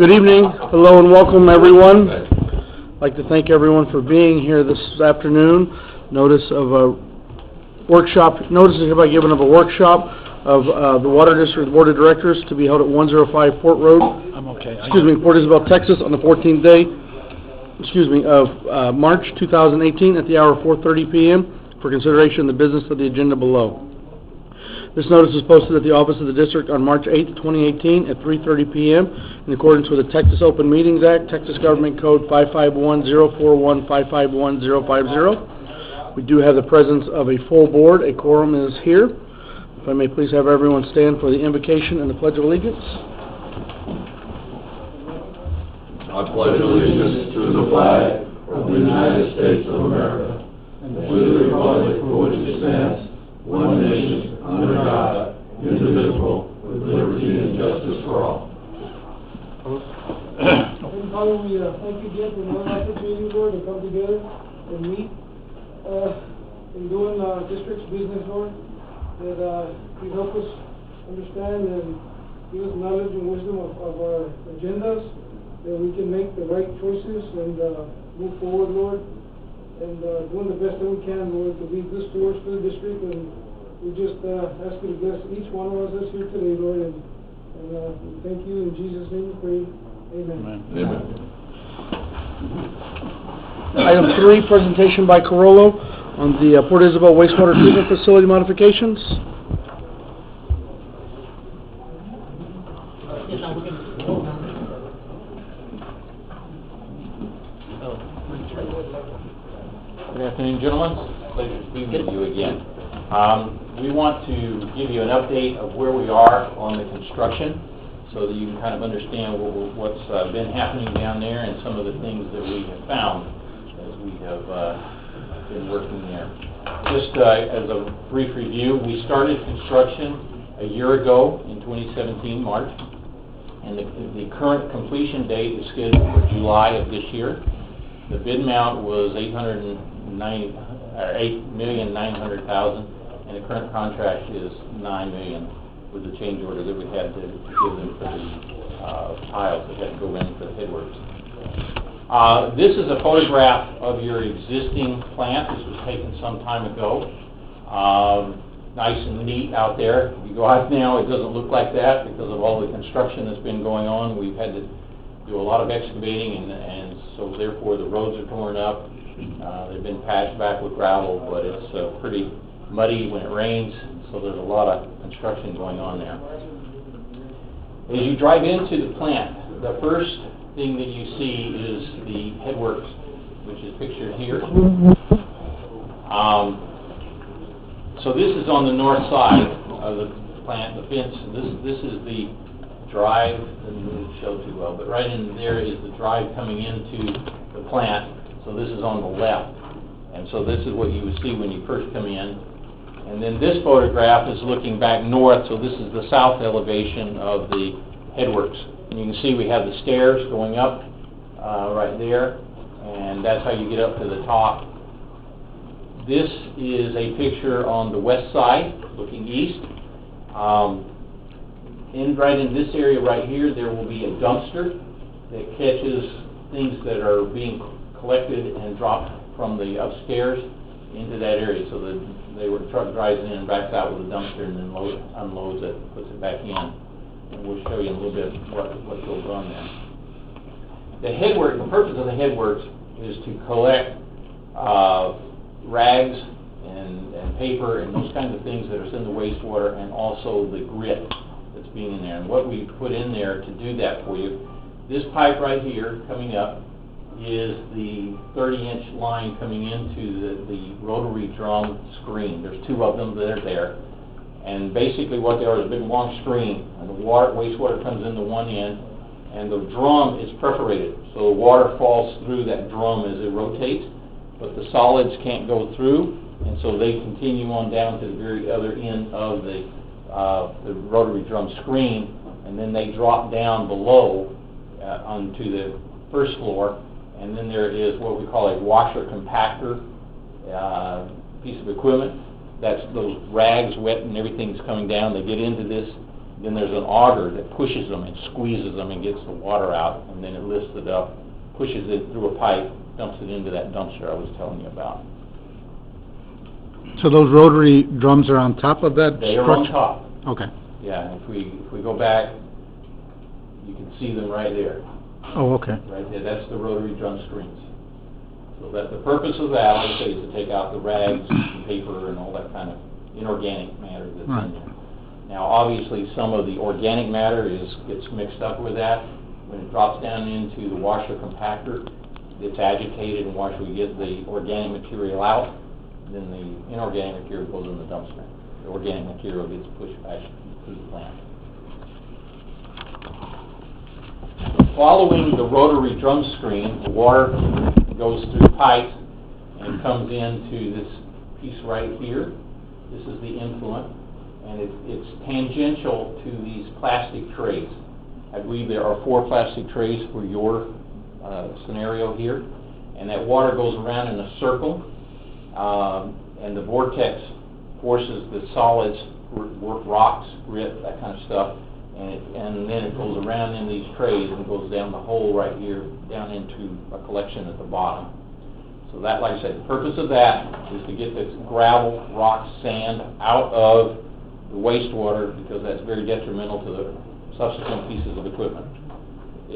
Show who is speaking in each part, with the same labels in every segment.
Speaker 1: Good evening. Hello and welcome, everyone. I'd like to thank everyone for being here this afternoon. Notice is hereby given of a workshop of the Water District Board of Directors to be held at 105 Port Road. Port Isabel, Texas, on the 14th day, of March 2018 at the hour of 4:30 p.m. for consideration of the business of the agenda below. This notice is posted at the office of the district on March 8, 2018 at 3:30 p.m. in accordance with the Texas Open Meetings Act, Texas Government Code 551-041-551-050. We do have the presence of a full board. A quorum is here. If I may please have everyone stand for the invocation and the Pledge of Allegiance.
Speaker 2: I pledge allegiance to the flag of the United States of America and to the republic for which it stands, one nation, under God, indivisible, with liberty and justice for all.
Speaker 3: Father, we thank you again for another opportunity, Lord, to come together and meet in doing district's business, Lord, that you help us understand and give us knowledge and wisdom of our agendas, that we can make the right choices and move forward, Lord, and doing the best that we can, Lord, to be good stewards for the district. And we just ask you to bless each one of us that's here today, Lord, and we thank you in Jesus' name we pray. Amen.
Speaker 2: Amen.
Speaker 1: Item 3, presentation by Carollo on the Port Isabel wastewater treatment facility modifications.
Speaker 4: Good afternoon, gentlemen. Pleasure to be with you again. We want to give you an update of where we are on the construction so that you can kind of understand what's been happening down there and some of the things that we have found as we have been working there. Just as a brief review, we started construction a year ago in 2017, March, and the current completion date is scheduled for July of this year. The bid amount was $8,900,000, and the current contract is $9 million with the change order that we had to give them for the tiles that had to go in for the headworks. This is a photograph of your existing plant. This was taken some time ago. Nice and neat out there. If you go out now, it doesn't look like that because of all the construction that's been going on. We've had to do a lot of excavating, and so therefore the roads are torn up. They've been patched back with gravel, but it's pretty muddy when it rains, so there's a lot of construction going on there. As you drive into the plant, the first thing that you see is the headworks, which is pictured here. So this is on the north side of the plant, the fence. This is the drive, didn't show too well, but right in there is the drive coming into the plant. So this is on the left, and so this is what you would see when you first come in. And then this photograph is looking back north, so this is the south elevation of the headworks. And you can see we have the stairs going up right there, and that's how you get up to the top. This is a picture on the west side, looking east. Right in this area right here, there will be a dumpster that catches things that are being collected and dropped from the upstairs into that area, so that the truck drives in and backs out with a dumpster and then unloads it, puts it back in. And we'll show you in a little bit what goes on there. The purpose of the headworks is to collect rags and paper and those kinds of things that are in the wastewater, and also the grit that's being in there. And what we put in there to do that for you, this pipe right here coming up is the 30-inch line coming into the rotary drum screen. There's two of them that are there. And basically what they are is a big long screen, and the wastewater comes into one end, and the drum is perforated. So the water falls through that drum as it rotates, but the solids can't go through, and so they continue on down to the very other end of the rotary drum screen, and then they drop down below onto the first floor. And then there is what we call a washer compactor piece of equipment. That's those rags, wet and everything's coming down. They get into this Then there's an auger that pushes them and squeezes them and gets the water out, and then it lifts it up, pushes it through a pipe, dumps it into that dumpster I was telling you about.
Speaker 5: So those rotary drums are on top of that
Speaker 4: They are on
Speaker 5: structure?
Speaker 4: top.
Speaker 5: Okay.
Speaker 4: Yeah, if we go back, you can see them right there.
Speaker 5: Oh, okay.
Speaker 4: Right there, that's the rotary drum screens. So that the purpose of that, like I say, is to take out the rags and paper and all that kind of inorganic matter that's
Speaker 5: Right.
Speaker 4: in there. Now, obviously, some of the organic matter gets mixed up with that. When it drops down into the washer compactor, it's agitated, and once we get the organic material out, then the inorganic material goes in the dumpster. The organic material gets pushed back through the plant. Following the rotary drum screen, the water goes through pipes and comes into this piece right here. This is the influent, and it's tangential to these plastic trays. I believe there are 4 plastic trays for your scenario here, and that water goes around in a circle, and the vortex forces the solids, rocks, grit, that kind of stuff, and then it goes around in these trays and goes down the hole right here, down into a collection at the bottom. So that, like I said, the purpose of that is to get this gravel, rock, sand out of the wastewater, because that's very detrimental to the subsequent pieces of equipment.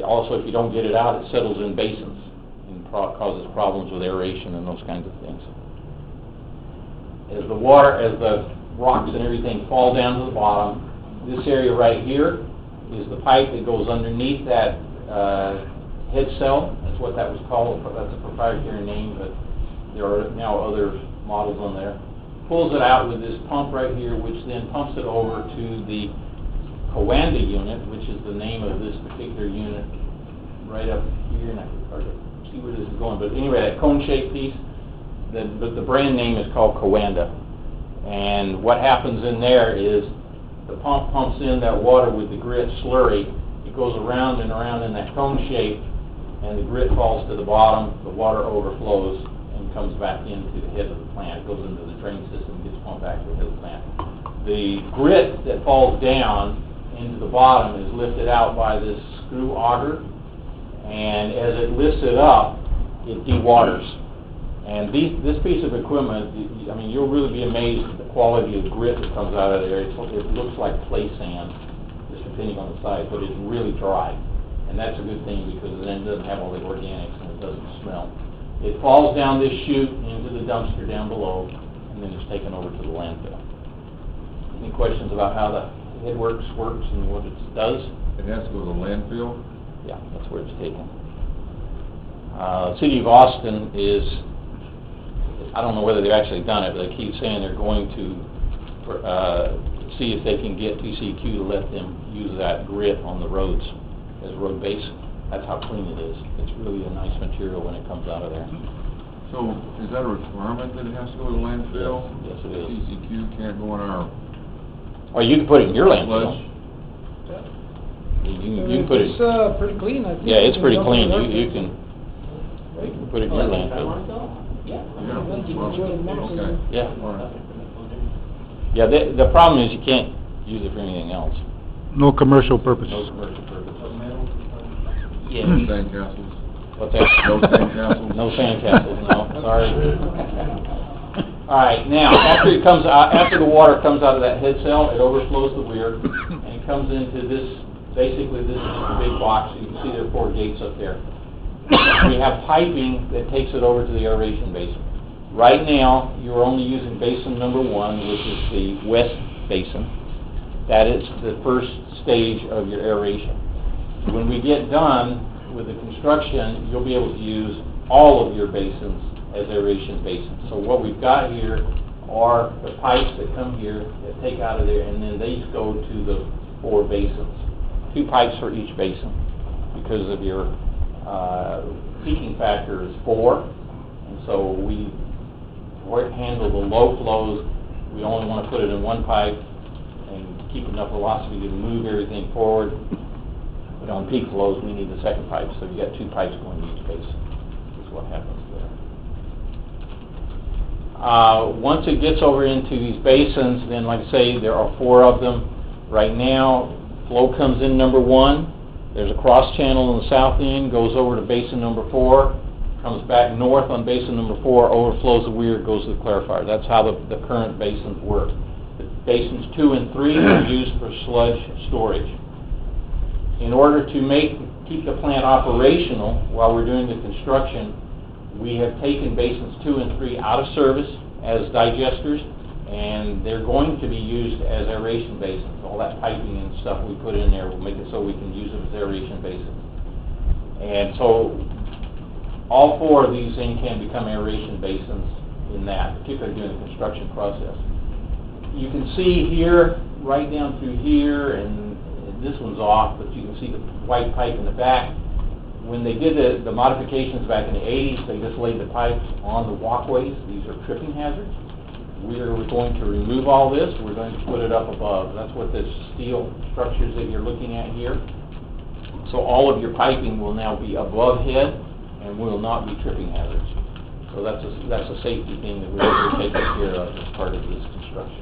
Speaker 4: Also, if you don't get it out, it settles in basins and causes problems with aeration and those kinds of things. As the rocks and everything fall down to the bottom, this area right here is the pipe that goes underneath that head cell. That's what that was called. That's a proprietary name, but there are now other models on there. Pulls it out with this pump right here, which then pumps it over to the Coanda unit, which is the name of this particular unit right up here. And I can hard to see where this is going, but anyway, that cone-shaped piece, the brand name is called Coanda. And what happens in there is the pump pumps in that water with the grit slurry. It goes around and around in that cone shape, and the grit falls to the bottom, the water overflows, and comes back into the head of the plant. It goes into the drain system, gets pumped back to the head of the plant. The grit that falls down into the bottom is lifted out by this screw auger, and as it lifts it up, it dewaters. And this piece of equipment, I mean, you'll really be amazed at the quality of grit that comes out of there. It looks like clay sand, just depending on the size, but it's really dry. And that's a good thing, because then it doesn't have all the organics and it doesn't smell. It falls down this chute into the dumpster down below, and then it's taken over to the landfill. Any questions about how the headworks works and what it does?
Speaker 2: It has to go to the landfill?
Speaker 4: Yeah, that's where it's taken. City of Austin is, I don't know whether they've actually done it, but they keep saying they're going to see if they can get TCQ to let them use that grit on the roads as road base. That's how clean it is. It's really a nice material when it comes out of there.
Speaker 2: So, is that a requirement that it has to go to the landfill?
Speaker 4: Yes, it is.
Speaker 2: TCQ can't go in our
Speaker 4: Or you can put it in your landfill.
Speaker 2: sludge?
Speaker 4: You can put it.
Speaker 3: It's pretty clean, I think.
Speaker 4: Yeah, it's pretty
Speaker 3: Dump
Speaker 4: clean.
Speaker 3: it in
Speaker 4: You
Speaker 3: there.
Speaker 4: can put it in your landfill.
Speaker 2: Yeah,
Speaker 3: Well,
Speaker 2: okay.
Speaker 4: Yeah.
Speaker 2: All right.
Speaker 4: Yeah, the problem is you can't use it for anything else.
Speaker 5: No commercial purposes.
Speaker 4: No commercial purpose.
Speaker 2: No sandcastles?
Speaker 4: What's that?
Speaker 2: No sandcastles?
Speaker 4: No sandcastles, no, sorry. All right, now, after the water comes out of that head cell, it overflows the weir, and it comes into this, basically this is a big box. You can see there are 4 gates up there. We have piping that takes it over to the aeration basin. Right now, you're only using basin number 1, which is the west basin. That is the first stage of your aeration. When we get done with the construction, you'll be able to use all of your basins as aeration basins. So what we've got here are the pipes that come here, that take out of there, and then these go to the 4 basins. 2 pipes for each basin, because of your peaking factor is 4, and so we handle the low flows. We only want to put it in 1 pipe and keep enough velocity to move everything forward. But on peak flows, we need the second pipe, so you got 2 pipes going to each basin. That's what happens there. Once it gets over into these basins, then like I say, there are 4 of them. Right now, flow comes in number 1. There's a cross channel on the south end, goes over to basin number 4, comes back north on basin number 4, overflows the weir, goes to the clarifier. That's how the current basins work. The basins 2 and 3 are used for sludge storage. In order to keep the plant operational while we're doing the construction, we have taken basins 2 and 3 out of service as digesters, and they're going to be used as aeration basins. All that piping and stuff we put in there will make it so we can use them as aeration basins. And so all 4 of these things can become aeration basins in that, particularly during the construction process. You can see here, right down through here, and this one's off, but you can see the white pipe in the back. When they did the modifications back in the 80s, they just laid the pipes on the walkways. These are tripping hazards. We're going to remove all this. We're going to put it up above. That's what this steel structures that you're looking at here. So all of your piping will now be above head and will not be tripping hazards. So that's a safety thing that we're taking care of as part of this construction.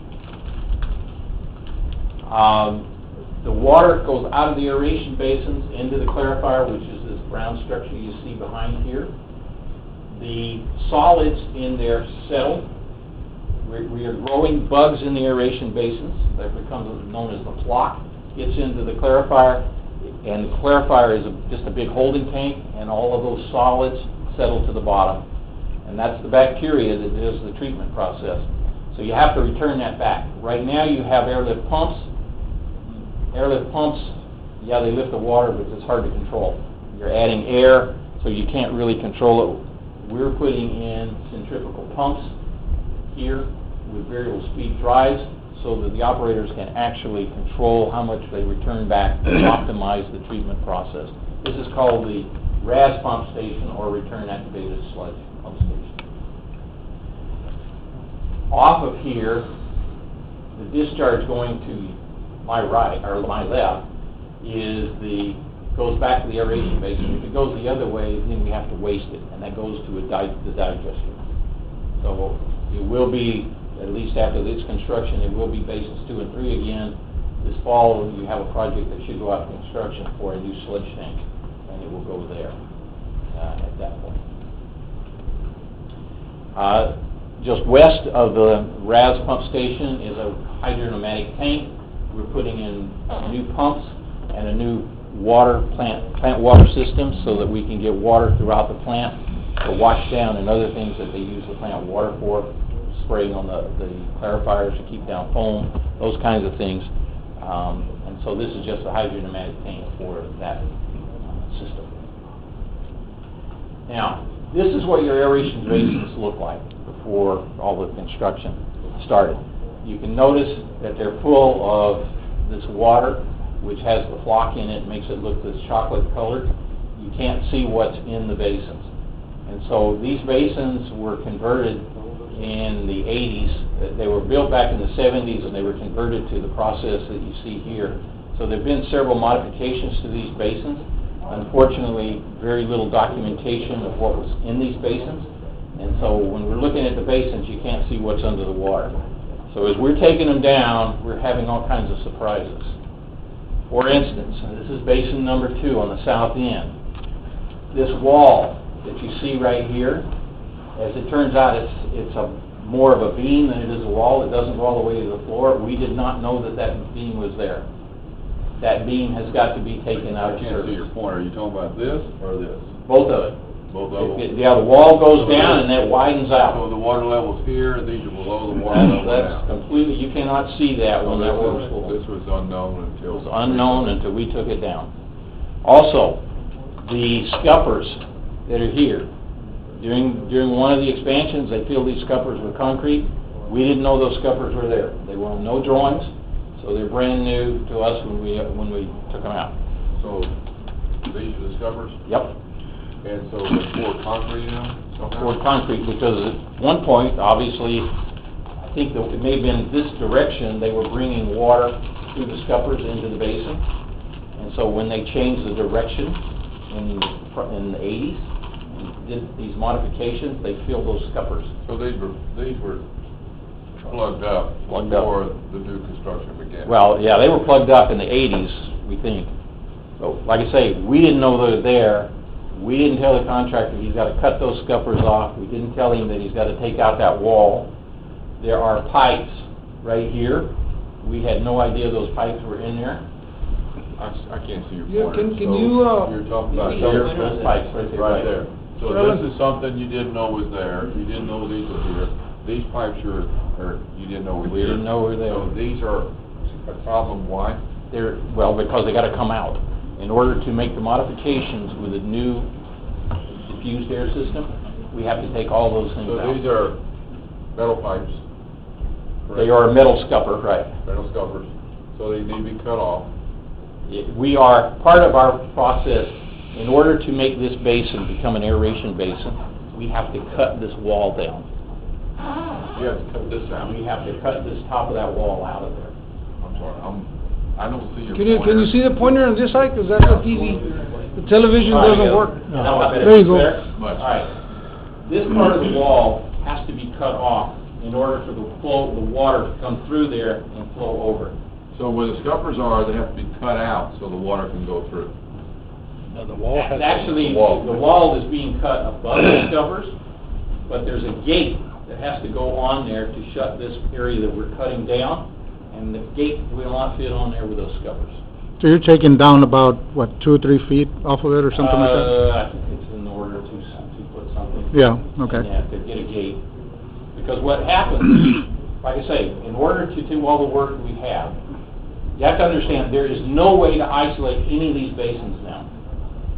Speaker 4: The water goes out of the aeration basins into the clarifier, which is this brown structure you see behind here. The solids in there settle. We are growing bugs in the aeration basins. That becomes known as the flock. Gets into the clarifier, and the clarifier is just a big holding tank, and all of those solids settle to the bottom. And that's the bacteria that does the treatment process. So you have to return that back. Right now you have airlift pumps. Airlift pumps, yeah, they lift the water, but it's hard to control. You're adding air, so you can't really control it. We're putting in centrifugal pumps here with variable speed drives so that the operators can actually control how much they return back to optimize the treatment process. This is called the RAS pump station, or return activated sludge pump station. Off of here, the discharge going to my right, or my left, goes back to the aeration basin. If it goes the other way, then we have to waste it, and that goes to the digester. So it will be, at least after this construction, it will be basins 2 and 3 again. This fall, you have a project that should go out to construction for a new sludge tank, and it will go there at that point. Just west of the RAS pump station is a hydropneumatic tank. We're putting in new pumps and a new plant water system so that we can get water throughout the plant for wash down and other things that they use the plant water for, spraying on the clarifiers to keep down foam, those kinds of things. And so this is just a hydropneumatic tank for that system. Now, this is what your aeration basins look like before all the construction started. You can notice that they're full of this water, which has the flock in it, makes it look this chocolate colored. You can't see what's in the basins. And so these basins were converted in the 80s. They were built back in the 70s, and they were converted to the process that you see here. So there have been several modifications to these basins. Unfortunately, very little documentation of what was in these basins. And so when we're looking at the basins, you can't see what's under the water. So as we're taking them down, we're having all kinds of surprises. For instance, this is basin number 2 on the south end. This wall that you see right here, as it turns out, it's more of a beam than it is a wall. It doesn't go all the way to the floor. We did not know that beam was there. That beam has got to be taken out of service.
Speaker 2: I can't see your point. Are you talking about this or this?
Speaker 4: Both of it.
Speaker 2: Both of them?
Speaker 4: Yeah, the wall goes down and it widens out.
Speaker 2: So the water level's here, and these are below the water level
Speaker 4: That's
Speaker 2: now.
Speaker 4: completely, you cannot see that when that works full.
Speaker 2: This was unknown until...
Speaker 4: It was unknown until we took it down. Also, the scuppers that are here, during one of the expansions, they filled these scuppers with concrete. We didn't know those scuppers were there. They were on no drawings, so they're brand new to us when we took them out.
Speaker 2: So these are the scuppers?
Speaker 4: Yep.
Speaker 2: And so they poured concrete in them?
Speaker 4: Poured concrete, because at one point, obviously, I think that it may have been this direction, they were bringing water through the scuppers into the basin. And so when they changed the direction in the 80s, and did these modifications, they filled those scuppers.
Speaker 2: So these were plugged up
Speaker 4: Plugged up.
Speaker 2: before the new construction began.
Speaker 4: Well, yeah, they were plugged up in the 80s, we think. So, like I say, we didn't know they were there. We didn't tell the contractor he's got to cut those scuppers off. We didn't tell him that he's got to take out that wall. There are pipes right here. We had no idea those pipes were in there.
Speaker 2: I can't see your
Speaker 3: Yeah,
Speaker 2: pointer.
Speaker 3: can
Speaker 2: So
Speaker 3: you,
Speaker 2: you're talking about
Speaker 4: Yeah,
Speaker 2: here,
Speaker 4: those pipes right there.
Speaker 2: So this is something you didn't know was there, you didn't know these were here. These pipes are, you didn't know were
Speaker 4: We
Speaker 2: here.
Speaker 4: didn't know were there.
Speaker 2: So these are a problem, why?
Speaker 4: Well, because they got to come out. In order to make the modifications with a new diffused air system, we have to take all those things
Speaker 2: So
Speaker 4: out.
Speaker 2: these are metal pipes.
Speaker 4: They are a metal scupper, right.
Speaker 2: Metal scuppers, so they need to be cut off.
Speaker 4: We are, part of our process, in order to make this basin become an aeration basin, we have to cut this wall down.
Speaker 2: You have to cut this out.
Speaker 4: We have to cut this top of that wall out of there.
Speaker 2: I'm sorry, I don't see your
Speaker 3: Can you see the pointer on this side? Because that's the TV. The television
Speaker 4: All right,
Speaker 3: doesn't
Speaker 4: yeah.
Speaker 3: work.
Speaker 4: There
Speaker 3: you go.
Speaker 2: Much.
Speaker 4: All right. This part of the wall has to be cut off in order for the water to come through there and flow over.
Speaker 2: So where the scuppers are, they have to be cut out so the water can go through.
Speaker 4: Actually,
Speaker 2: The wall.
Speaker 4: the wall is being cut above the scuppers, but there's a gate that has to go on there to shut this area that we're cutting down, and the gate will not fit on there with those scuppers.
Speaker 5: So you're taking down about, what, 2 or 3 feet off of it or something like that?
Speaker 4: I think it's in order to put something.
Speaker 5: Yeah, okay.
Speaker 4: Yeah, to get a gate. Because what happens, like I say, in order to do all the work we have, you have to understand there is no way to isolate any of these basins now.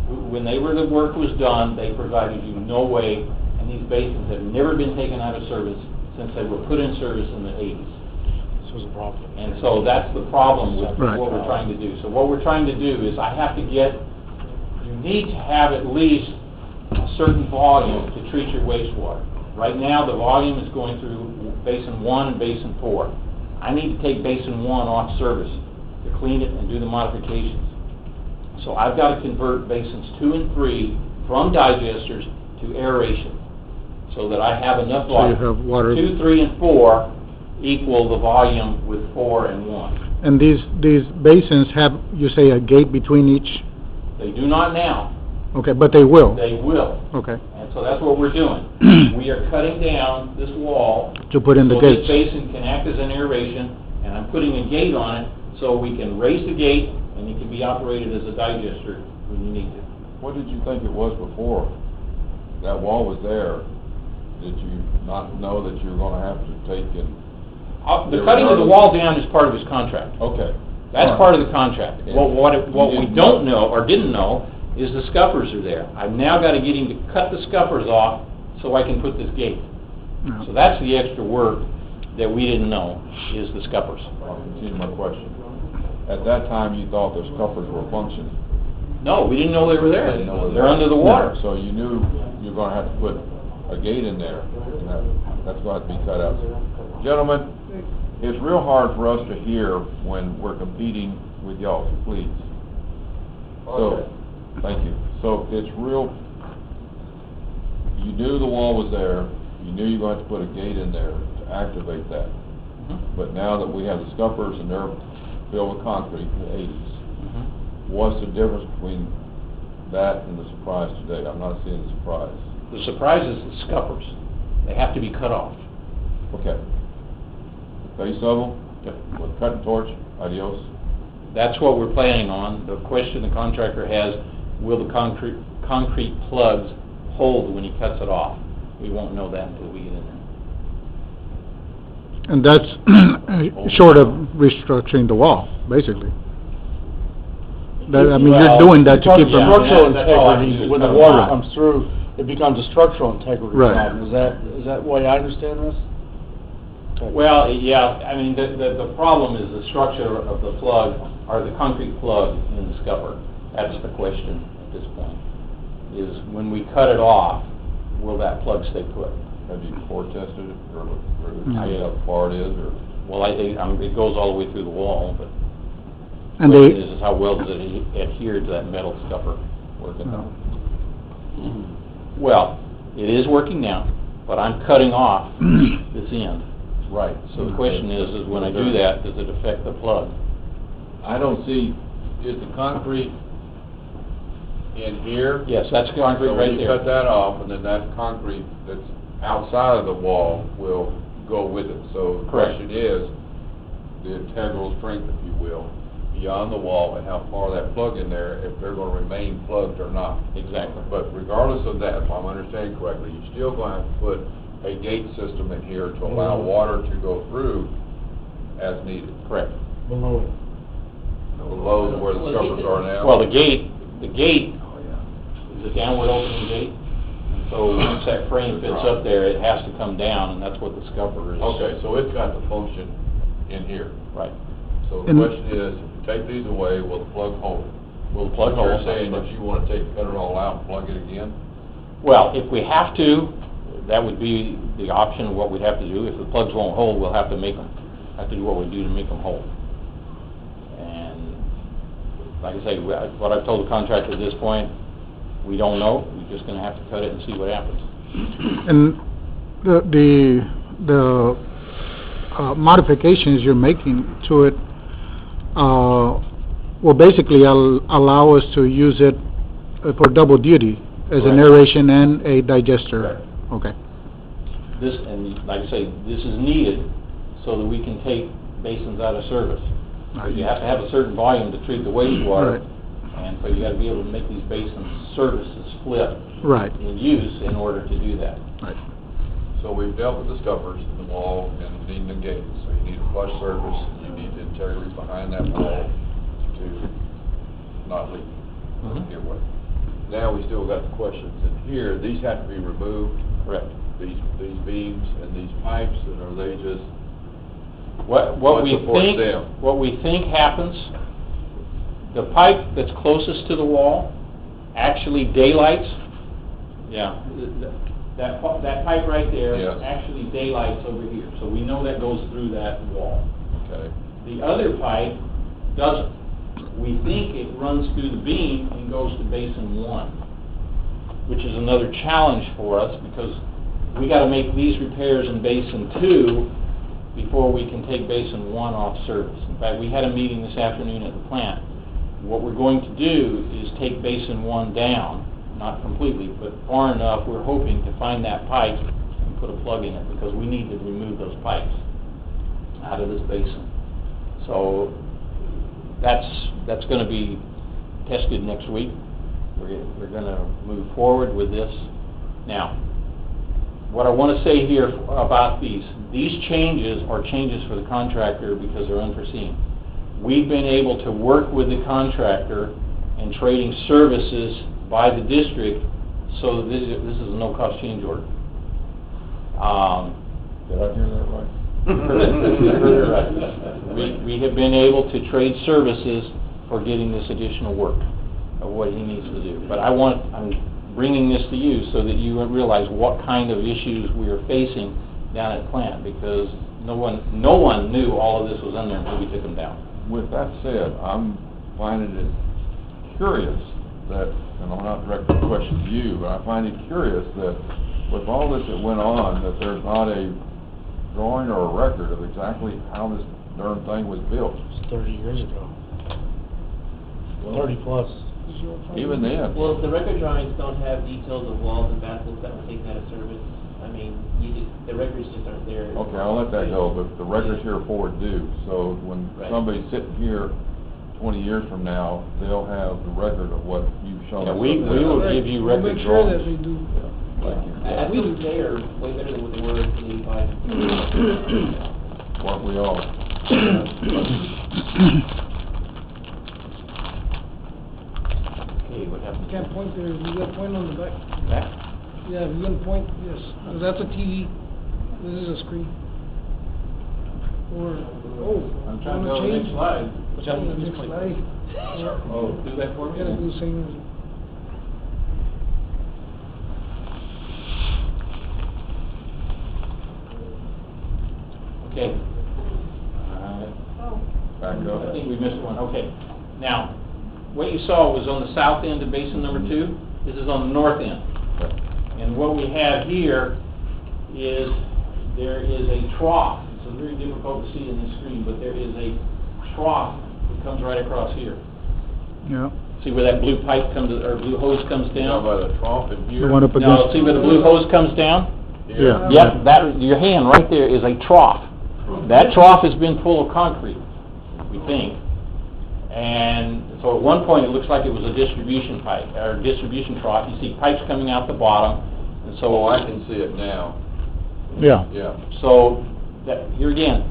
Speaker 4: When the work was done, they provided you no way, and these basins have never been taken out of service since they were put in service in the 80s.
Speaker 1: This was a problem.
Speaker 4: And so that's the problem with
Speaker 5: Right.
Speaker 4: what we're trying to do. So what we're trying to do is I have to get, you need to have at least a certain volume to treat your wastewater. Right now, the volume is going through Basin 1 and Basin 4. I need to take Basin 1 off service to clean it and do the modifications. So I've got to convert Basins 2 and 3 from digesters to aeration so that I have enough
Speaker 5: So you
Speaker 4: volume.
Speaker 5: have water.
Speaker 4: 2, 3, and 4 equal the volume with 4 and 1.
Speaker 5: And these basins have, you say, a gate between each?
Speaker 4: They do not now.
Speaker 5: Okay, but they will?
Speaker 4: They will.
Speaker 5: Okay,
Speaker 4: And so that's what we're doing. We are cutting down this wall
Speaker 5: to put in the
Speaker 4: so
Speaker 5: gates?
Speaker 4: this basin can act as an aeration, and I'm putting a gate on it so we can raise the gate and it can be operated as a digester when you need to.
Speaker 2: What did you think it was before? That wall was there. Did you not know that you were gonna have to take and?
Speaker 4: The cutting of the wall down is part of his contract.
Speaker 2: Okay.
Speaker 4: That's
Speaker 2: All right.
Speaker 4: part of the contract.
Speaker 2: Yeah.
Speaker 4: What
Speaker 2: You
Speaker 4: we
Speaker 2: didn't
Speaker 4: don't
Speaker 2: know.
Speaker 4: know, or didn't know, is the scuppers are there. I've now got to get him to cut the scuppers off so I can put this gate.
Speaker 5: No.
Speaker 4: So that's the extra work that we didn't know, is the scuppers.
Speaker 2: I'll continue my question. At that time, you thought the scuppers were functioning.
Speaker 4: No, we didn't know they were there.
Speaker 2: Didn't know
Speaker 4: They're under the water.
Speaker 2: So you knew you were gonna have to put a gate in there, and that's gonna have to be cut out. Gentlemen, it's real hard for us to hear when we're competing with y'all, so please. So, thank you. So it's real, you knew the wall was there, you knew you were going to have to put a gate in there to activate that. But now that we have the scuppers and they're filled with concrete in the 80s, what's the difference between that and the surprise today? I'm not seeing the surprise.
Speaker 4: The surprise is the scuppers. They have to be cut off.
Speaker 2: Okay. Face of them, with cutting torch, adios.
Speaker 4: That's what we're planning on. The question the contractor has, will the concrete plugs hold when he cuts it off? We won't know that until we get in there.
Speaker 5: And that's short of restructuring the wall, basically. That, I mean, you're
Speaker 4: Well,
Speaker 5: doing that to keep
Speaker 4: yeah,
Speaker 5: them...
Speaker 1: Structural
Speaker 4: that's all I can
Speaker 1: integrity,
Speaker 4: do is
Speaker 1: when the
Speaker 4: cut it
Speaker 1: water
Speaker 5: off.
Speaker 1: comes through, it becomes a structural integrity
Speaker 5: Right.
Speaker 1: problem. Is that the way I understand this?
Speaker 4: Well, yeah, I mean, the problem is the structure of the plug, or the concrete plug in the scupper. That's the question at this point, is when we cut it off, will that plug stay put?
Speaker 2: Have you core tested it, or
Speaker 5: No.
Speaker 2: how far it is, or?
Speaker 4: Well, it goes all the way through the wall, but
Speaker 5: And
Speaker 4: the question
Speaker 5: they...
Speaker 4: is how well does it adhere to that metal scupper working?
Speaker 5: No.
Speaker 4: Well, it is working now, but I'm cutting off this end. Right, so the question is when I do that, does it affect the plug?
Speaker 2: I don't see, is the concrete in here?
Speaker 4: Yes, that's concrete
Speaker 2: So
Speaker 4: right
Speaker 2: when you
Speaker 4: there.
Speaker 2: cut that off, and then that concrete that's outside of the wall will go with it. So the
Speaker 4: Correct.
Speaker 2: question is, the integral strength, if you will, beyond the wall, and how far that plug in there, if they're gonna remain plugged or not.
Speaker 4: Exactly.
Speaker 2: But regardless of that, if I'm understanding correctly, you're still gonna have to put a gate system in here to allow water to go through as needed.
Speaker 4: Correct.
Speaker 1: Below it.
Speaker 2: Below where the scuppers are now.
Speaker 4: Well, the gate is a downward opening gate. So once that frame fits up there, it has to come down, and that's what the scupper is.
Speaker 2: Okay, so it's got the function in here.
Speaker 4: Right.
Speaker 2: So the
Speaker 5: And-
Speaker 2: question is, if you take these away, will the plug hold?
Speaker 4: Will the plug hold?
Speaker 2: You're saying that you wanna cut it all out and plug it again?
Speaker 4: Well, if we have to, that would be the option of what we'd have to do. If the plugs won't hold, we'll have to do what we do to make them hold. And like I say, what I've told the contractor at this point, we don't know. We're just gonna have to cut it and see what happens.
Speaker 5: And the modifications you're making to it, will basically allow us to use it for double duty as an
Speaker 4: Correct.
Speaker 5: aeration and a digester.
Speaker 4: Correct.
Speaker 5: Okay.
Speaker 4: This, and like I say, this is needed so that we can take basins out of service. You have to have a certain volume to treat the wastewater,
Speaker 5: Right.
Speaker 4: and so you gotta be able to make these basins services flip
Speaker 5: Right,
Speaker 4: in use in order to do that.
Speaker 5: right.
Speaker 2: So we've dealt with the scuppers in the wall and needing the gates. So you need a flush surface, you need the integrity behind that wall to not leak,
Speaker 4: Mhm.
Speaker 2: get wet. Now we still got the questions in here. These have to be removed,
Speaker 4: Correct.
Speaker 2: these beams and these pipes, and are they just,
Speaker 4: What
Speaker 2: What
Speaker 4: we
Speaker 2: supports
Speaker 4: think,
Speaker 2: them?
Speaker 4: what we think happens, the pipe that's closest to the wall actually daylights. Yeah, that pipe right there
Speaker 2: Yes.
Speaker 4: actually daylights over here, so we know that goes through that wall.
Speaker 2: okay,
Speaker 4: The other pipe doesn't. We think it runs through the beam and goes to basin 1, which is another challenge for us because we gotta make these repairs in basin 2 before we can take basin 1 off service. In fact, we had a meeting this afternoon at the plant. What we're going to do is take basin 1 down, not completely, but far enough, we're hoping to find that pipe and put a plug in it because we need to remove those pipes out of this basin. So that's gonna be tested next week. We're gonna move forward with this. Now, what I want to say here about these changes are changes for the contractor because they're unforeseen. We've been able to work with the contractor in trading services by the district, so this is a no-cost change order.
Speaker 2: did I hear that right?
Speaker 4: We have been able to trade services for getting this additional work of what he needs to do. But I'm bringing this to you so that you realize what kind of issues we are facing down at plant, because no one knew all of this was in there until we took them down.
Speaker 2: With that said, I'm finding it curious that, and I'm not directing the question to you, but I find it curious that with all this that went on, that there's not a drawing or a record of exactly how this darn thing was built.
Speaker 1: It's 30 years ago. 30 plus.
Speaker 2: Even then.
Speaker 6: Well, the record drawings don't have details of walls and bathrooms that were taken out of service. I mean, the records just aren't there.
Speaker 2: Okay, I'll let that go, but the records here forward do. So when
Speaker 6: Right.
Speaker 2: somebody's sitting here 20 years from now, they'll have the record of what you've shown
Speaker 4: Yeah,
Speaker 2: us.
Speaker 4: we
Speaker 2: up there.
Speaker 4: will give you
Speaker 3: We'll
Speaker 4: record
Speaker 3: make sure that
Speaker 4: drawings.
Speaker 3: we do.
Speaker 2: Thank you.
Speaker 6: I think they are way better than what they were in 85.
Speaker 2: Weren't we all?
Speaker 4: Okay, what
Speaker 3: You
Speaker 4: happened?
Speaker 3: can't point there, you gotta point on the back.
Speaker 4: Back?
Speaker 3: Yeah, if you gonna point, yes, 'cause that's a TV, this is a screen. Or,
Speaker 4: I'm trying to go to the next slide.
Speaker 3: Which I'm the next slide.
Speaker 4: Oh, do that for me?
Speaker 3: You gotta do the same as.
Speaker 4: Okay.
Speaker 2: Back
Speaker 4: I
Speaker 2: up.
Speaker 4: think we missed one, okay. Now, what you saw was on the south end of basin number 2, this is on the north end. And what we have here is, there is a trough so very difficult to see in this screen, but there is a trough that comes right across here.
Speaker 5: Yeah.
Speaker 4: See where that blue pipe comes, or blue hose comes down?
Speaker 2: By the trough in here?
Speaker 5: The one up
Speaker 4: No,
Speaker 5: against.
Speaker 4: see where the blue hose comes down?
Speaker 5: Yeah.
Speaker 4: Yep, that, your hand right there is a trough. That trough has been full of concrete, we think. And so at one point, it looks like it was a distribution pipe, or distribution trough. You see pipes coming out the bottom, and so...
Speaker 2: Oh, I can see it now.
Speaker 5: Yeah.
Speaker 2: Yeah.
Speaker 4: So, that, here again,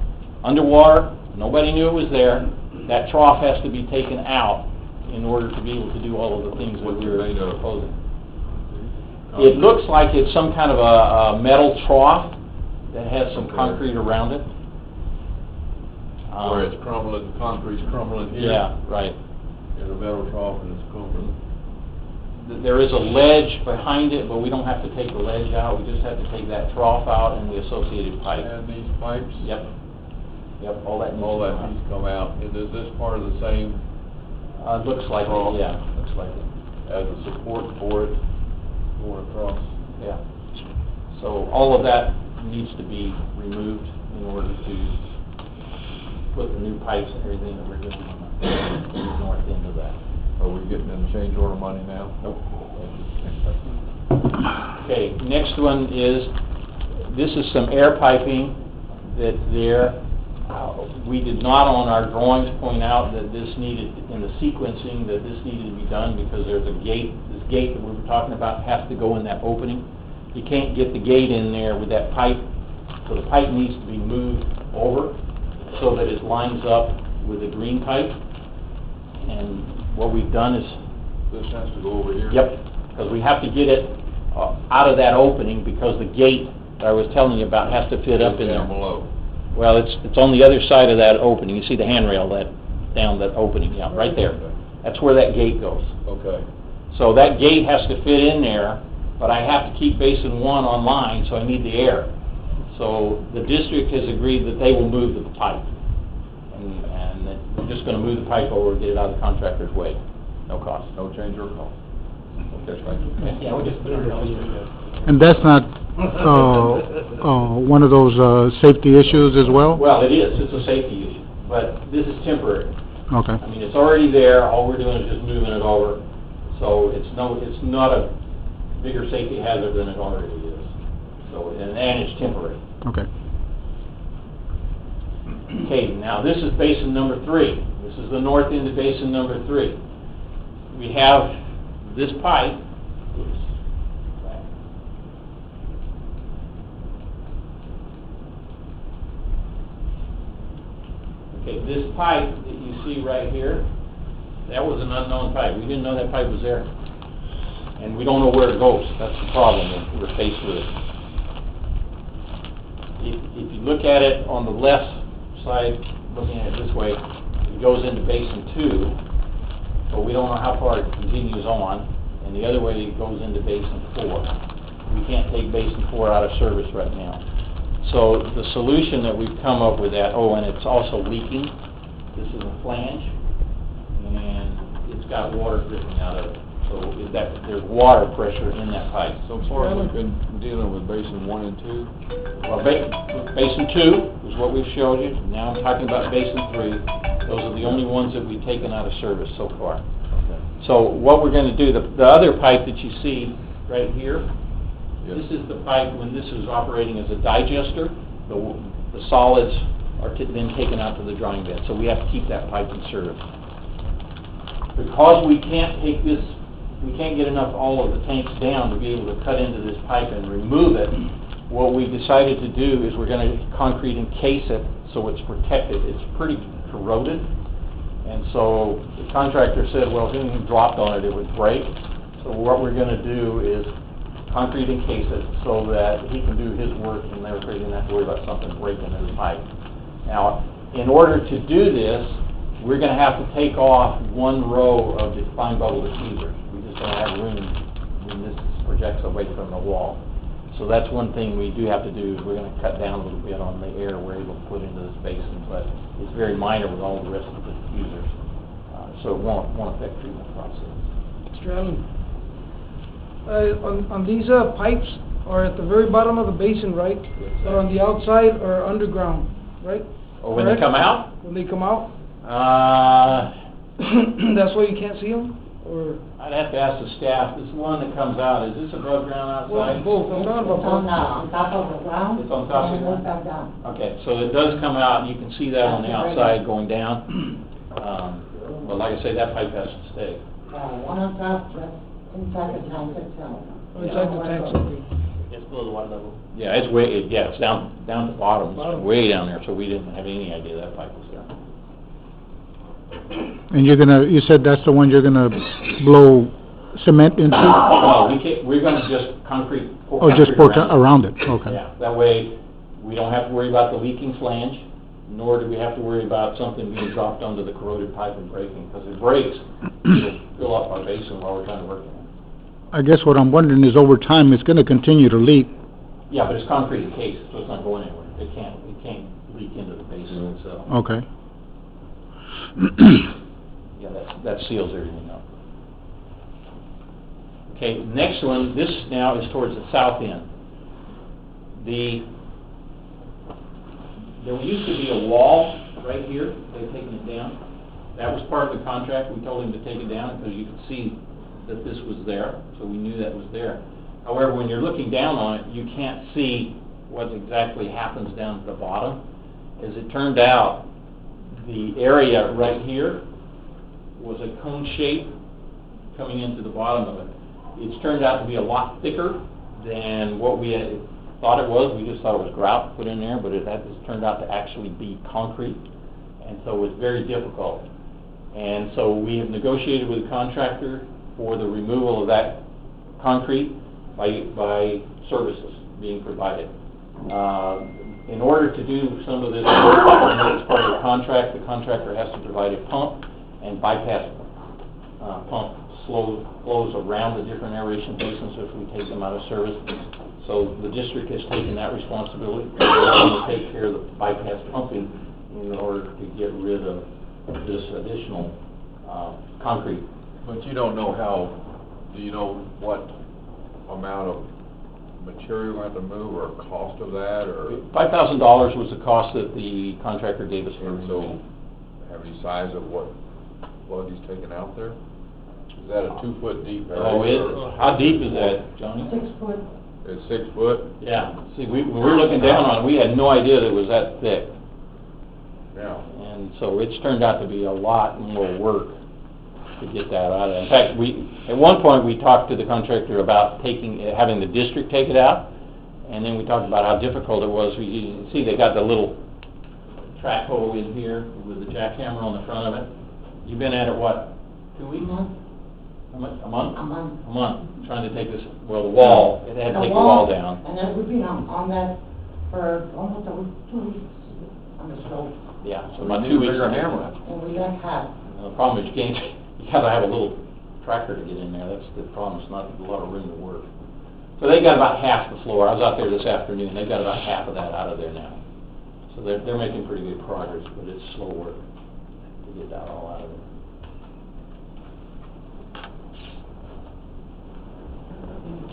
Speaker 4: underwater, nobody knew it was there. That trough has to be taken out in order to be able to do all of the things that we were proposing. It looks like it's some kind of a metal trough that has some concrete around it.
Speaker 2: Where it's crumbling, concrete's crumbling here.
Speaker 4: Yeah, right.
Speaker 2: In the metal trough and it's crumbling.
Speaker 4: There is a ledge behind it, but we don't have to take the ledge out. We just have to take that trough out and the associated pipe.
Speaker 2: And these pipes?
Speaker 4: Yep. Yep, all that needs
Speaker 2: All
Speaker 4: to
Speaker 2: that
Speaker 4: come out.
Speaker 2: needs to come out. And is this part of the same
Speaker 4: Looks like
Speaker 2: trough?
Speaker 4: it, yeah, looks like it.
Speaker 2: As a support for it going across?
Speaker 4: Yeah. So all of that needs to be removed in order to put the new pipes and everything that we're doing on the north end of that.
Speaker 2: Are we getting in change order money now?
Speaker 4: Nope. Okay, next one is, this is some air piping that's there. We did not on our drawings point out that this needed, in the sequencing, that this needed to be done because there's a gate, this gate that we were talking about has to go in that opening. You can't get the gate in there with that pipe, so the pipe needs to be moved over so that it lines up with the green pipe. And what we've done is...
Speaker 2: This has to go over here?
Speaker 4: Yep, because we have to get it out of that opening because the gate that I was telling you about has to fit up in there.
Speaker 2: Down below.
Speaker 4: Well, it's on the other side of that opening. You see the handrail down that opening, yeah, right there. That's where that gate goes.
Speaker 2: Okay.
Speaker 4: So that gate has to fit in there, but I have to keep Basin 1 online, so I need the air. So the district has agreed that they will move the pipe. And that we're just going to move the pipe over and get it out of the contractor's way. No cost.
Speaker 2: No change or cost? Okay, thank you.
Speaker 6: Yeah, we just put it on.
Speaker 5: And that's not, one of those, safety issues as well?
Speaker 4: Well, it is. It's a safety issue, but this is temporary.
Speaker 5: Okay.
Speaker 4: I mean, it's already there. All we're doing is just moving it over. So it's not a bigger safety hazard than it already is. So, and it's temporary.
Speaker 5: Okay.
Speaker 4: Okay, now this is basin number 3. This is the north end of basin number 3. We have this pipe. Okay, this pipe that you see right here, that was an unknown pipe. We didn't know that pipe was there. And we don't know where it goes. That's the problem that we're faced with it. If you look at it on the left side, looking at it this way, it goes into basin 2, but we don't know how far it continues on. And the other way, it goes into basin 4. We can't take basin 4 out of service right now. So the solution that we've come up with that, oh, and it's also leaking. This is a flange, and it's got water dripping out of it. So there's water pressure in that pipe.
Speaker 2: So far, we've been dealing with basin 1 and 2?
Speaker 4: Well, basin 2 is what we've showed you. Now I'm talking about basin 3. Those are the only ones that we've taken out of service so far.
Speaker 2: Okay.
Speaker 4: So what we're going to do, the other pipe that you see right here,
Speaker 2: Yes.
Speaker 4: this is the pipe when this is operating as a digester. The solids are then taken out to the drying bed. So we have to keep that pipe in service. Because we can't take this, we can't get enough all of the tanks down to be able to cut into this pipe and remove it. What we decided to do is we're going to concrete encase it so it's protected. It's pretty corroded. And so the contractor said, well, if anything dropped on it, it would break. So what we're going to do is concrete encase it so that he can do his work and never didn't have to worry about something breaking in the pipe. Now, in order to do this, we're going to have to take off one row of the fine bubble diffusers. We just don't have room when this projects away from the wall. So that's one thing we do have to do, is we're going to cut down a little bit on the air we're able to put into this basin, but it's very minor with all the rest of the diffusers. So it won't affect treatment process.
Speaker 3: Mr. Allen, on these pipes are at the very bottom of the basin, right? But on the outside or underground? right?
Speaker 4: Or when they come out?
Speaker 3: When they come out? That's why you can't see them, or?
Speaker 4: I'd have to ask the staff, this one that comes out, is this above ground
Speaker 3: Well,
Speaker 4: outside?
Speaker 3: both, I'm talking about both.
Speaker 7: on top of the ground.
Speaker 4: It's on top of the
Speaker 7: And
Speaker 4: ground?
Speaker 7: it goes back down.
Speaker 4: Okay, so it does come out, and you can see that on the outside going down. But like I say, that pipe has to stay.
Speaker 7: One on top, that's inside the tank itself.
Speaker 3: Inside the tanks, okay.
Speaker 6: Just below the water level.
Speaker 4: Yeah, it's way, it's down at the bottom,
Speaker 3: Bottom.
Speaker 4: it's way down there, so we didn't have any idea that pipe was there.
Speaker 5: And you said that's the one you're gonna blow cement into?
Speaker 4: No, we can't, we're gonna just concrete.
Speaker 5: Oh, just pour around it, okay.
Speaker 4: Yeah, that way, we don't have to worry about the leaking flange, nor do we have to worry about something being dropped onto the corroded pipe and breaking, because if it breaks, it'll fill up our basin while we're trying to work in it.
Speaker 5: I guess what I'm wondering is over time, it's gonna continue to leak.
Speaker 4: Yeah, but it's concrete encased, so it's not going anywhere. It can't leak into the basin, so.
Speaker 5: Okay.
Speaker 4: Yeah, that seals everything up. Okay, next one, this now is towards the south end. There used to be a wall right here, they've taken it down. That was part of the contract, we told him to take it down because you could see that this was there, so we knew that was there. However, when you're looking down on it, you can't see what exactly happens down at the bottom. As it turned out, the area right here was a cone shape coming into the bottom of it. It's turned out to be a lot thicker than what we had thought it was. We just thought it was grout put in there, but it turned out to actually be concrete, and so it's very difficult. And so we have negotiated with a contractor for the removal of that concrete by services being provided. In order to do some of this work, as part of the contractor has to provide a pump and bypass pump flows around the different aeration basins if we take them out of service. So the district has taken that responsibility. We're going to take care of the bypass pumping in order to get rid of this additional concrete.
Speaker 2: But you don't know do you know what amount of material you have to move or cost of that, or?
Speaker 4: $5,000 was the cost that the contractor gave us for
Speaker 2: And so,
Speaker 4: removing.
Speaker 2: have any size of what plug he's taking out there? Is that a 2-foot deep area?
Speaker 4: Oh, how deep is that, Johnny?
Speaker 7: 6 foot.
Speaker 2: It's 6 foot?
Speaker 4: Yeah. See, when we were looking down on it, we had no idea that it was that thick.
Speaker 2: Yeah.
Speaker 4: And so it's turned out to be a lot more work to get that out of it. In fact, at one point, we talked to the contractor about having the district take it out, and then we talked about how difficult it was. You see, they got the little track hole in here with the jackhammer on the front of it. You've been at it, what, 2 weeks? A month?
Speaker 7: A month.
Speaker 4: A month, trying to take this, the wall, it had to take the wall down.
Speaker 7: And then we've been on that for almost 2 weeks on the stove.
Speaker 4: Yeah, so about 2 weeks.
Speaker 2: Bigger hammer.
Speaker 7: And we got half.
Speaker 4: The problem is you gotta have a little tractor to get in there, that's the problem, it's not a lot of room to work. So they got about half the floor, I was out there this afternoon, they got about half of that out of there now. So they're making pretty good progress, but it's slow work to get that all out of there.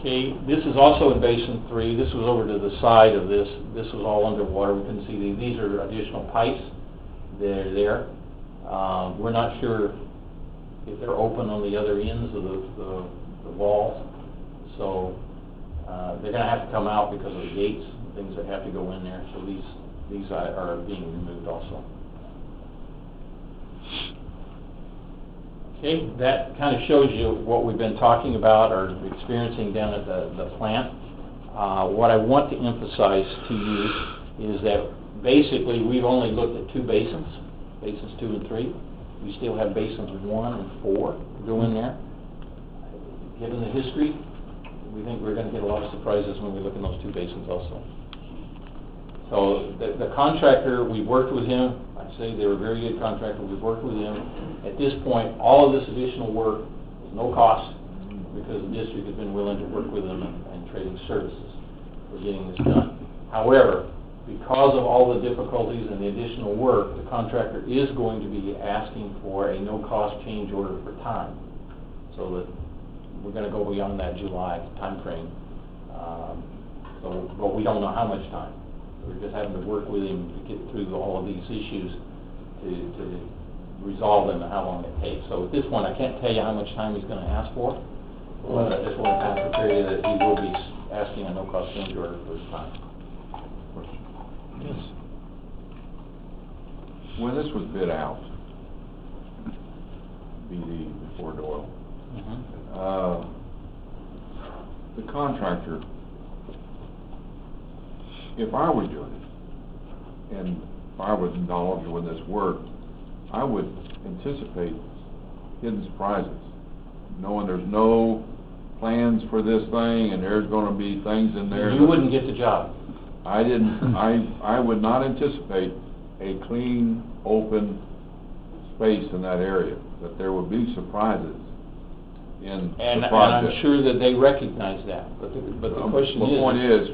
Speaker 4: Okay, this is also in Basin 3, this was over to the side of this was all underwater, we couldn't see these are additional pipes, they're there. We're not sure if they're open on the other ends of the walls, so they're going to have to come out because of the gates, things that have to go in there, so these are being removed also. Okay, that kind of shows you what we've been talking about or experiencing down at the plant. What I want to emphasize to you is that basically we've only looked at 2 basins, basins 2 and 3. We still have basins 1 and 4 to go in there. Given the history, we think we're going to get a lot of surprises when we look in those 2 basins also. So the contractor, we worked with him. I say they were a very good contractor. We've worked with him. At this point, all of this additional work is no cost because the district has been willing to work with them and trading services for getting this done. However, because of all the difficulties and the additional work, the contractor is going to be asking for a no-cost change order for time, so that we're going to go beyond that July time frame. But we don't know how much time. we're just having to work with him to get through all of these issues to resolve them and how long it takes. So at this point, I can't tell you how much time he's going to ask for, but I just want to kind of prepare you that he will be asking a no-cost change order for his time.
Speaker 1: Yes.
Speaker 2: When this was bid out, BD before Doyle, the contractor, if I were doing it, and if I was knowledgeable in this work, I would anticipate hidden surprises, knowing there's no plans for this thing and there's going to be things in there.
Speaker 4: You wouldn't get the job.
Speaker 2: I would not anticipate a clean, open space in that area, that there would be surprises in the project.
Speaker 4: And I'm sure that they recognize that, but the question is...
Speaker 2: The point is,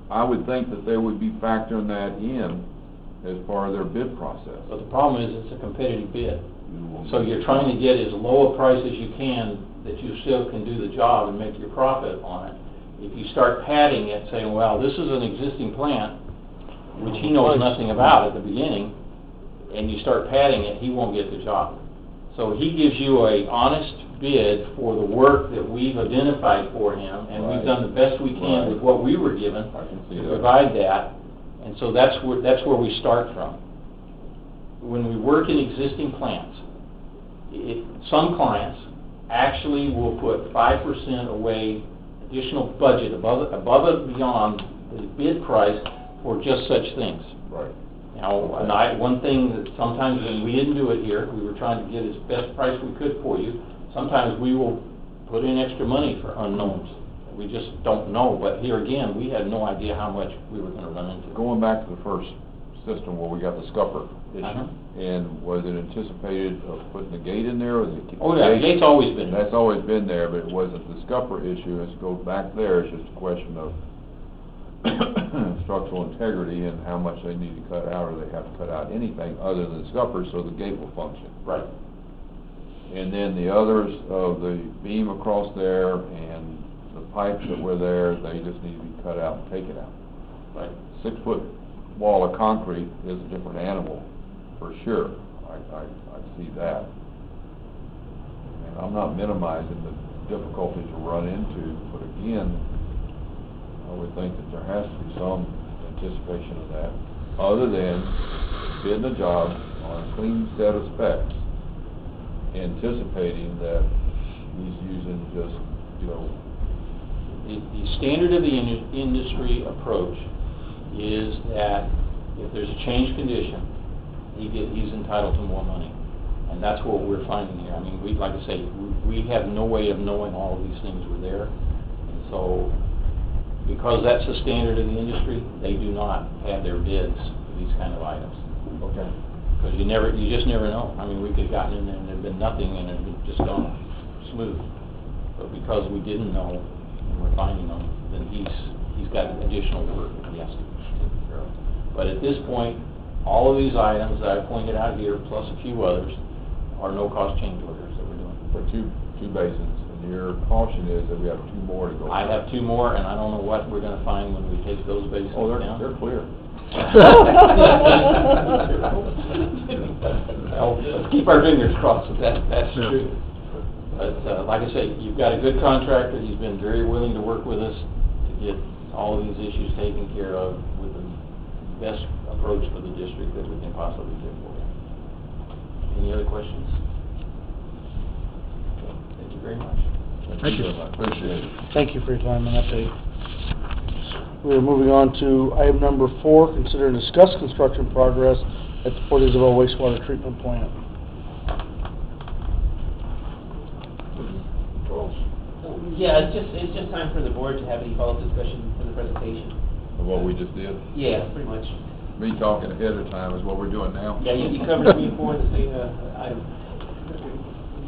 Speaker 2: I would think that they would be factoring that in as part of their bid process.
Speaker 4: But the problem is it's a competitive bid. So you're trying to get as low a price as you can that you still can do the job and make your profit on it. If you start padding it, saying, well, this is an existing plant, which he knows nothing about at the beginning, and you start padding it, he won't get the job. So he gives you an honest bid for the work that we've identified for him, and we've done the best we can with what we were given to provide that. And so that's where we start from. When we work in existing plants, some clients actually will put 5% away additional budget above and beyond the bid price for just such things.
Speaker 2: Right.
Speaker 4: Now, one thing that sometimes when we didn't do it here, we were trying to get as best price we could for you. Sometimes we will put in extra money for unknowns. We just don't know. But here again, we had no idea how much we were going to run into.
Speaker 2: Going back to the first system where we got the scupper issue, and was it anticipated of putting the gate in there? Or the
Speaker 4: the gate's always been there.
Speaker 2: That's always been there, but it wasn't the scupper issue. It goes back there. It's just a question of structural integrity and how much they need to cut out, or they have to cut out anything other than scupper so the gate will function.
Speaker 4: Right.
Speaker 2: And then the others of the beam across there and the pipes that were there, they just need to be cut out and taken out.
Speaker 4: Right.
Speaker 2: 6-foot wall of concrete is a different animal, for sure. I see that. And I'm not minimizing the difficulties you run into, but again, I would think that there has to be some anticipation of that, other than bidding a job on a clean set of specs, anticipating that he's using just,
Speaker 4: The standard of the industry approach is that if there's a change condition, he's entitled to more money. And that's what we're finding here. I mean, like I say, we have no way of knowing all of these things were there. And so, because that's the standard of the industry, they do not have their bids for these kind of items.
Speaker 2: okay.
Speaker 4: Because you just never know. I mean, we could have gotten in there and there'd been nothing and it'd just gone smooth. But because we didn't know and we're finding them, then he's got additional work that he has to take care of. But at this point, all of these items that I pointed out here, plus a few others, are no-cost change orders that we're doing.
Speaker 2: For two basins, and your caution is that we have 2 more to go.
Speaker 4: I have 2 more, and I don't know what we're going to find when we take those basins down.
Speaker 2: Oh, they're clear.
Speaker 4: Well, let's keep our fingers crossed that that's true. But like I say, you've got a good contractor. He's been very willing to work with us to get all of these issues taken care of with the best approach for the district that we can possibly get for you. Any other questions? Thank you very much.
Speaker 5: Thank you.
Speaker 2: Appreciate it.
Speaker 1: Thank you for your time and update. We're moving on to item number 4, consider and discuss construction progress at the Port Isabel wastewater treatment plant.
Speaker 6: Yeah, it's just time for the board to have any follow-up discussion for the presentation.
Speaker 2: Of what we just did?
Speaker 6: Yeah, pretty much.
Speaker 2: Me talking ahead of time is what we're doing now?
Speaker 6: Yeah, you covered 3 and 4 in the same item.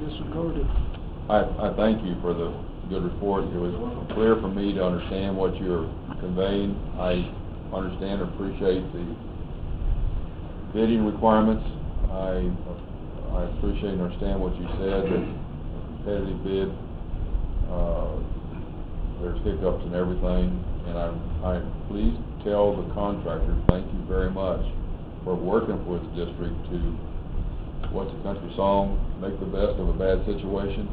Speaker 1: Disregarded.
Speaker 2: I thank you for the good report. It was clear for me to understand what you're conveying. I understand and appreciate the bidding requirements. I appreciate and understand what you said, that competitive bid, there's hiccups and everything. And please tell the contractor, thank you very much for working with the district to, what's the country song, make the best of a bad situation.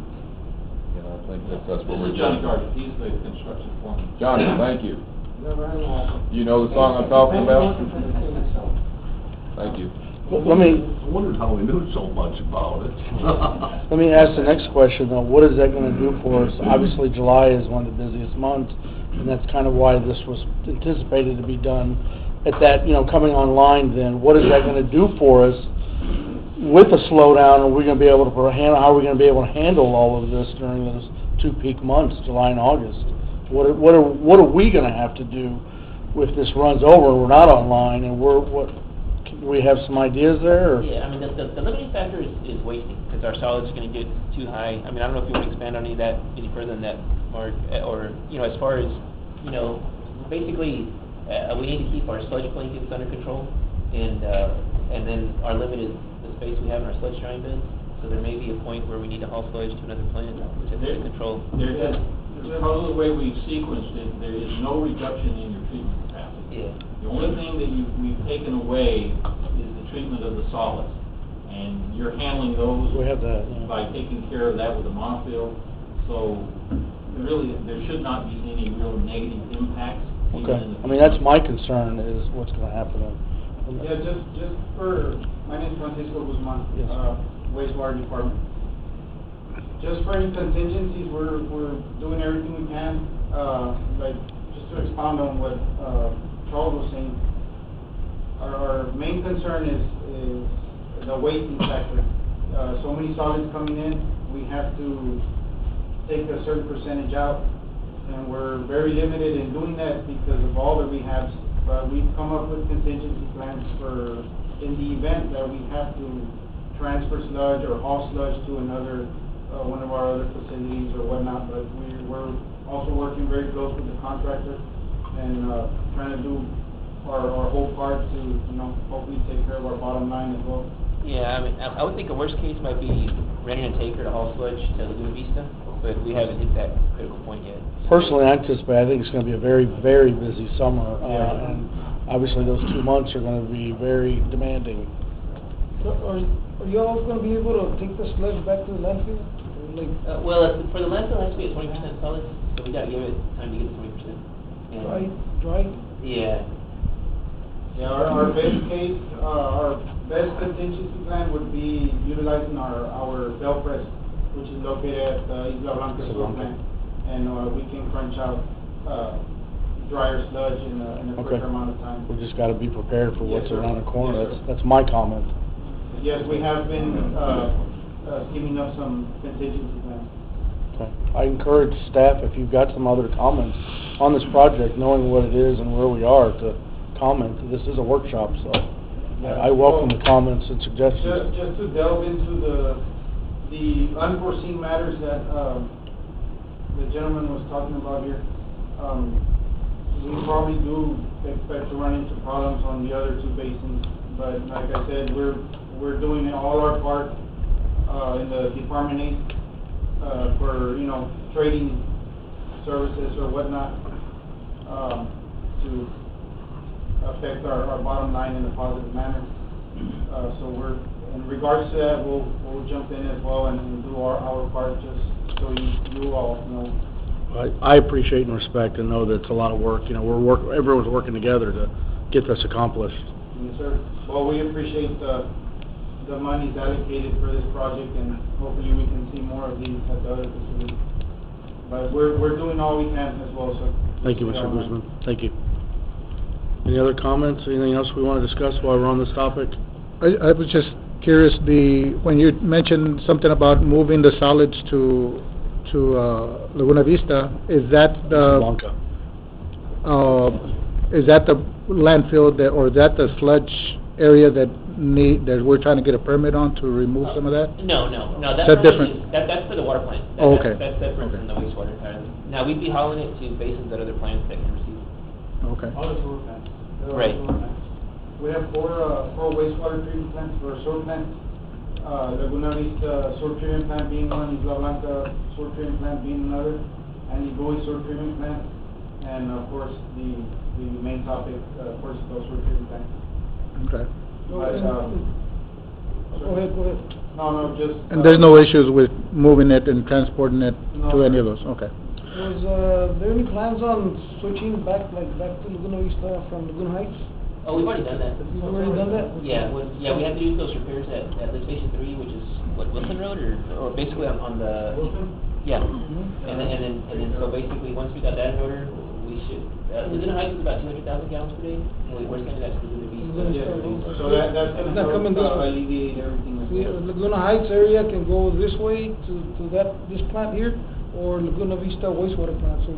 Speaker 2: And I think that's what we're
Speaker 4: This is Johnny
Speaker 2: doing.
Speaker 4: Gardner, he's the construction foreman.
Speaker 2: Johnny, thank you. You know the song I'm talking about? Thank you.
Speaker 1: Well, let me,
Speaker 8: I wondered how we knew so much about it.
Speaker 1: let me ask the next question though, what is that gonna do for us? Obviously, July is one of the busiest months, and that's kind of why this was anticipated to be done at that, coming online then. What is that gonna do for us with the slowdown? Are we gonna be able to how are we gonna be able to handle all of this during those two peak months, July and August? What are we gonna have to do if this runs over and we're not online, and do we have some ideas there, or?
Speaker 6: Yeah, I mean, the limiting factor is wasting, because our solids are gonna get too high. I mean, I don't know if you want to expand on any of that, any further than that, Mark, or, as far as, basically, we need to keep our sludge blankets under control, and then our limit is the space we have in our sludge drying bins, so there may be a point where we need to haul sludge to another plant, which is under control.
Speaker 4: Because of the way we've sequenced it, there is no reduction in your treatment capacity.
Speaker 6: Yeah.
Speaker 4: The only thing that we've taken away is the treatment of the solids. And you're handling those
Speaker 1: We have that, yeah.
Speaker 4: by taking care of that with the monofill. So really, there should not be any real negative impacts. even
Speaker 1: Okay,
Speaker 4: in the
Speaker 1: I mean, that's my concern, is what's gonna happen.
Speaker 3: Yeah, just for, my name is Francisco Guzman,
Speaker 1: Yes.
Speaker 3: wastewater department. Just for any contingencies, we're doing everything we can, just to expound on what, Charles was saying. Our main concern is the wasting factor. So many solids coming in, we have to take a certain percentage out, and we're very limited in doing that because of all the rehabs. But we've come up with contingency plans for, in the event that we have to transfer sludge or haul sludge to another, one of our other facilities or whatnot. But we're also working very close with the contractor and, trying to do our whole part to, hopefully take care of our bottom line as well.
Speaker 6: Yeah, I mean, I would think a worst case might be renting a tanker to haul sludge to Laguna Vista, but we haven't hit that critical point yet.
Speaker 1: Personally, I think it's gonna be a very, very busy summer, and obviously those 2 months are gonna be very demanding.
Speaker 3: So are you all gonna be able to take the sludge back to the landfill?
Speaker 6: Well, for the landfill, it has to be at 20% solids, so we gotta give it time to get to 20%.
Speaker 3: Dry?
Speaker 6: Yeah.
Speaker 3: Yeah, our best case, our best contingency plan would be utilizing our bell press, which is located at Isla Blanca sewer plant. And, we can crunch out, drier sludge in a
Speaker 1: Okay.
Speaker 3: quicker amount of time.
Speaker 1: We just gotta be prepared for what's
Speaker 3: Yes, sir.
Speaker 1: around the corner.
Speaker 3: Yes, sir.
Speaker 1: That's my comment.
Speaker 3: Yes, we have been, scheming up some contingency plans.
Speaker 1: Okay. I encourage staff, if you've got some other comments on this project, knowing what it is and where we are, to comment. This is a workshop, so I welcome the comments and suggestions.
Speaker 3: Just to delve into the unforeseen matters that, the gentleman was talking about here, we probably do expect to run into problems on the other two basins, but like I said, we're doing all our part, in the Department 8, for, trading services or whatnot, to affect our bottom line in a positive manner. So in regards to that, we'll jump in as well and do our part, just so you all know.
Speaker 1: I appreciate and respect and know that it's a lot of work. Everyone's working together to get this accomplished.
Speaker 3: Yes, sir. Well, we appreciate the monies allocated for this project, and hopefully we can see more of these at the other facilities. But we're doing all we can as well, sir.
Speaker 1: Thank you, Mr. Guzman. Thank you. Any other comments? Anything else we want to discuss while we're on this topic?
Speaker 5: I was just curious, when you mentioned something about moving the solids to Laguna Vista, is that
Speaker 1: Blanca.
Speaker 5: is that the landfill or is that the sludge area that we're trying to get a permit on to remove some of that?
Speaker 6: No,
Speaker 5: That's
Speaker 6: that's
Speaker 5: different.
Speaker 6: That's for the water plant.
Speaker 5: Oh, okay.
Speaker 6: That's separate from the wastewater entirely. Now, we'd be hauling it to basins at other plants that can receive it.
Speaker 5: Okay.
Speaker 3: All the sewer plants.
Speaker 6: Right.
Speaker 3: We have four wastewater treatment plants for sewer plants. Laguna Vista sewer treatment plant being one, Isla Blanca sewer treatment plant being another, and the Bowie sewer treatment plant.
Speaker 9: And of course, the main topic, of course, those were fuel tanks.
Speaker 5: Okay.
Speaker 3: No,
Speaker 9: But,
Speaker 3: Go ahead, go ahead.
Speaker 9: No, just.
Speaker 5: And there's no issues with moving it and transporting it to
Speaker 9: No.
Speaker 5: any of those? Okay.
Speaker 3: Was, there any plans on switching back to Laguna Vista from Laguna Heights?
Speaker 6: Oh, we've already done that.
Speaker 3: You've already done that?
Speaker 6: Yeah, we had to do those repairs at lift station 3, which is, what, Wilson Road, or basically on the...
Speaker 9: Wilson?
Speaker 6: Yeah.
Speaker 3: Mhm.
Speaker 6: And then, so basically, once we got that in order, we should, Laguna Heights is about 200,000 gallons per day, and we're sending that to Laguna Vista.
Speaker 9: So that's
Speaker 3: It's
Speaker 9: gonna
Speaker 3: not coming this
Speaker 9: help
Speaker 3: way.
Speaker 9: alleviate everything.
Speaker 3: See, Laguna Heights area can go this way to this plant here, or Laguna Vista wastewater plant, so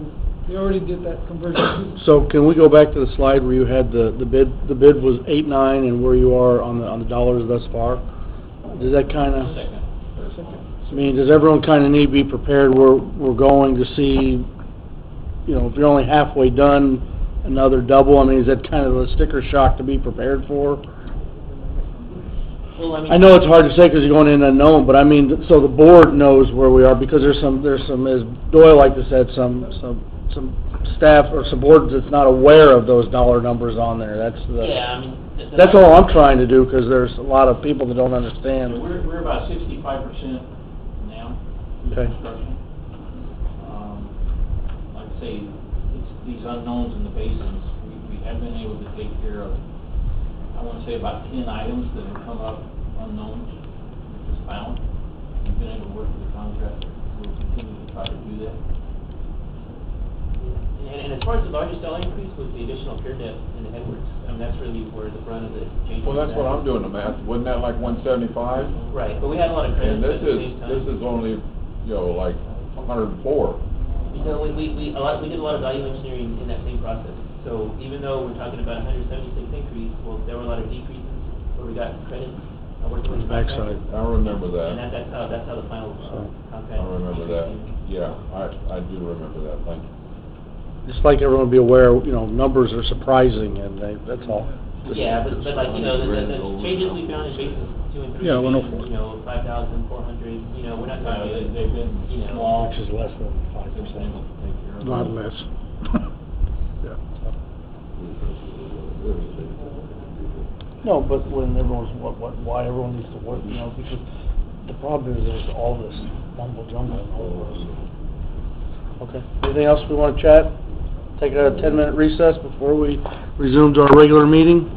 Speaker 3: they already did that conversion.
Speaker 1: So can we go back to the slide where you had the bid? The bid was 8.9, and where you are on the dollars thus far? Does that kind of? I mean, does everyone kind of need to be prepared where we're going to see, you know, if you're only halfway done, another double? I mean, is that kind of a sticker shock to be prepared for?
Speaker 6: Well, I mean...
Speaker 1: I know it's hard to say because you're going in unknown, but I mean, so the board knows where we are, because there's some, as Doyle like to said, some staff or subordinates that's not aware of those dollar numbers on there. That's the...
Speaker 6: Yeah, I mean...
Speaker 1: That's all I'm trying to do, because there's a lot of people that don't understand.
Speaker 4: We're about 65% now through
Speaker 1: Okay.
Speaker 4: construction. Like I say, it's these unknowns in the basins, we have been able to take care of, I want to say about 10 items that have come up unknowns, just found. We've been able to work with the contractor, we'll continue to try to do that.
Speaker 6: And as far as the largest dollar increase was the additional pier depth in the headworks, I mean, that's really where the brunt of the change.
Speaker 8: Well, that's what I'm doing the math. Wasn't that like 175?
Speaker 6: Right, but we had a lot of credits
Speaker 8: And
Speaker 6: at the same time.
Speaker 8: this is only, you know, like 104.
Speaker 6: You know, we did a lot of value engineering in that same process. So even though we're talking about 176 increase, well, there were a lot of decreases where we got credits. Working with the
Speaker 1: Backside.
Speaker 8: I remember that.
Speaker 6: And that's how the final contract.
Speaker 8: I remember that. Yeah, I do remember that. Thank you.
Speaker 1: Just like everyone be aware, you know, numbers are surprising, and that's all.
Speaker 6: Yeah, but like, you know, the changes we found in bases 2 and 3.
Speaker 5: Yeah, 104.
Speaker 6: You know, 5,400, you know, we're not talking,
Speaker 4: They've been
Speaker 6: you know.
Speaker 4: small.
Speaker 1: Which is less than 5%. Not less. Yeah. No, but when everyone's, why everyone needs to work, you know, because the problem is there's all this mumbo jumbo and all this. Okay, anything else we want to chat? Take a 10-minute recess before we resume to our regular meeting?